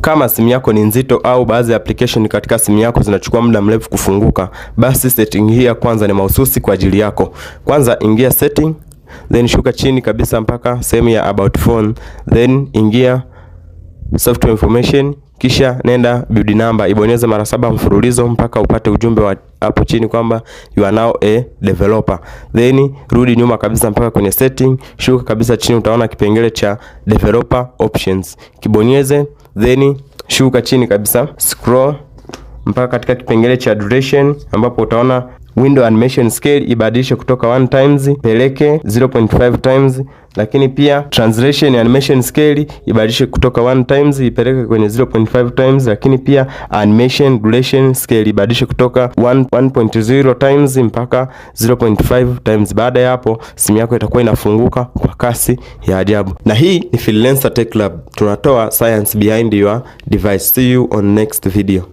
Kama simu yako ni nzito au baadhi ya application katika simu yako zinachukua muda mrefu kufunguka, basi setting hii ya kwanza ni mahususi kwa ajili yako. Kwanza ingia setting, then shuka chini kabisa mpaka sehemu ya about phone, then ingia software information, kisha nenda build number, ibonyeze mara 7 mfululizo mpaka upate ujumbe wa hapo chini kwamba you are now a developer. Then rudi nyuma kabisa mpaka kwenye setting, shuka kabisa chini utaona kipengele cha developer options. Kibonyeze, then shuka chini kabisa, scroll mpaka katika kipengele cha duration ambapo utaona window animation scale ibadilishe kutoka 1 times peleke 0.5 times, lakini pia translation animation scale ibadilishe kutoka 1 times ipeleke kwenye 0.5 times, lakini pia animation duration scale ibadilishe kutoka 1.0 times mpaka 0.5 times. Baada ya hapo simu yako itakuwa inafunguka kwa kasi ya ajabu. Na hii ni Freelancer Tech Lab, tunatoa science behind your device. See you on next video.